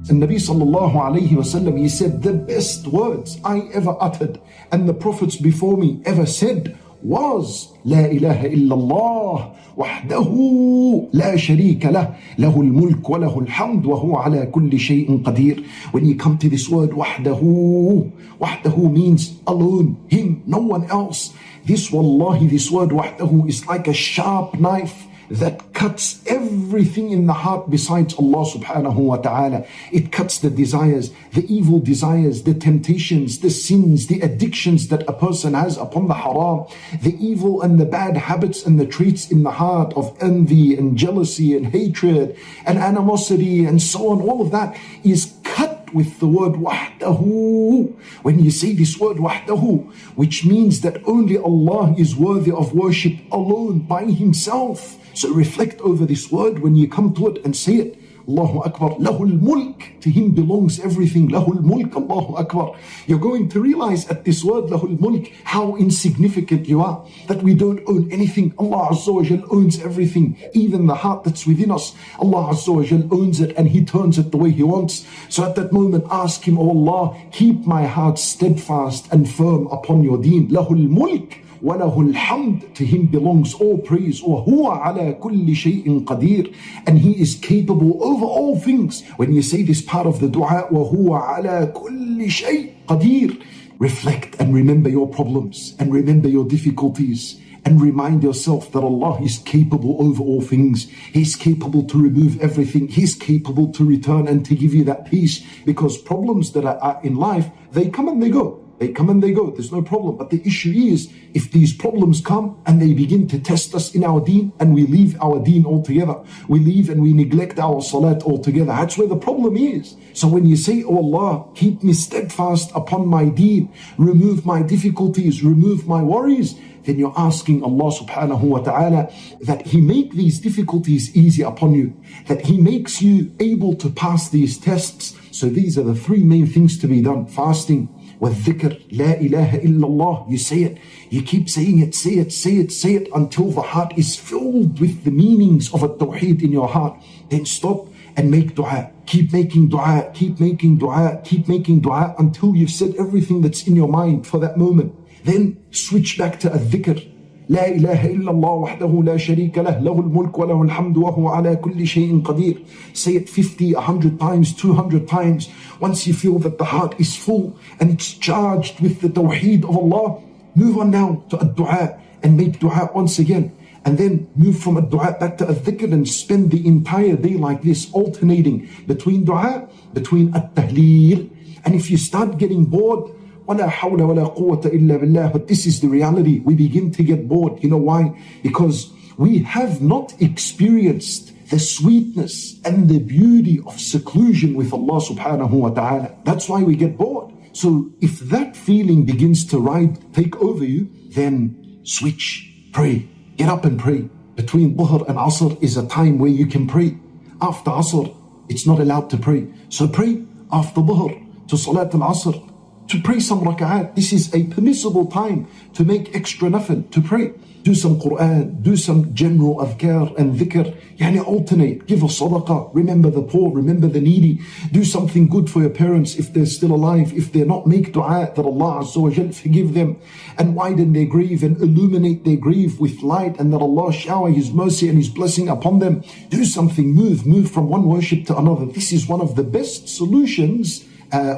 And Nabi sallallahu alayhi wasallam, he said, the best words I ever uttered and the prophets before me ever said was La ilaha illallah wahdahu la sharika lah lahul mulk wa lahul hamd wa huwa ala kulli shay'in qadir. When you come to this word wahdahu, wahdahu means alone, him, no one else. This wallahi, this word wahdahu is like a sharp knife that cuts everything in the heart besides Allah subhanahu wa ta'ala. It cuts the desires, the evil desires, the temptations, the sins, the addictions that a person has upon the haram, the evil and the bad habits and the traits in the heart of envy and jealousy and hatred and animosity and so on. All of that is cut with the word wahdahu. When you say this word wahdahu, which means that only Allah is worthy of worship alone by himself. So reflect over this word when you come to it and say it. Allahu Akbar. Lahul mulk. To him belongs everything. Lahul mulk. Allahu Akbar. You're going to realize at this word, lahul mulk, how insignificant you are. That we don't own anything. Allah Azza wa Jal owns everything. Even the heart that's within us. Allah Azza wa Jal owns it and He turns it the way He wants. So at that moment, ask Him, Oh Allah, keep my heart steadfast and firm upon your deen. Lahul mulk. وَلَهُ الْحَمْدِ. To him belongs all praise. وَهُوَ عَلَى كُلِّ شَيْءٍ قَدِيرٌ. And he is capable over all things. When you say this part of the dua, وَهُوَ عَلَى كُلِّ شَيْءٍ قَدِيرٌ, reflect and remember your problems and remember your difficulties and remind yourself that Allah is capable over all things. He's capable to remove everything. He's capable to return and to give you that peace, because problems that are in life, they come and they go. They come and they go, there's no problem. But the issue is, if these problems come and they begin to test us in our deen and we leave our deen altogether, we leave and we neglect our salat altogether, that's where the problem is. So when you say, Oh Allah, keep me steadfast upon my deen, remove my difficulties, remove my worries, then you're asking Allah subhanahu wa ta'ala that He make these difficulties easy upon you, that He makes you able to pass these tests. So these are the three main things to be done: fasting, with dhikr, la ilaha illallah. You say it, you keep saying it, say it, say it, say it until the heart is filled with the meanings of a tawheed in your heart. Then stop and make dua. Keep making dua, keep making dua, keep making dua until you've said everything that's in your mind for that moment. Then switch back to a dhikr. لا إله إلا الله وحده لا شريك له له الملك وله الحمد وهو على كل شيء قدير. Say it 50, 100 times, 200 times. Once you feel that the heart is full and it's charged with the tawheed of Allah, move on now to a dua and make dua once again. And then move from a dua back to a dhikr and spend the entire day like this, alternating between dua, between at-tahleel. And if you start getting bored, وَلَا حَوْلَ وَلَا قُوَّةَ إِلَّا بِاللَّهِ. But this is the reality. We begin to get bored. You know why? Because we have not experienced the sweetness and the beauty of seclusion with Allah subhanahu wa ta'ala. That's why we get bored. So if that feeling begins to take over you, then switch, pray, get up and pray. Between Dhuhr and Asr is a time where you can pray. After Asr, it's not allowed to pray. So pray after Dhuhr to Salat al-Asr, to pray some raka'at. This is a permissible time to make extra nafil, to pray. Do some Quran, do some general adhkar and dhikr. Yani alternate, give a sadaqah, remember the poor, remember the needy. Do something good for your parents if they're still alive. If they're not, make dua that Allah Azza wa Jal forgive them and widen their grave and illuminate their grave with light, and that Allah shower His mercy and His blessing upon them. Do something, move from one worship to another. This is one of the best solutions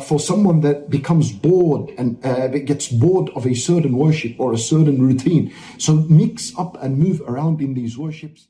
for someone that becomes bored and gets bored of a certain worship or a certain routine. So mix up and move around in these worships.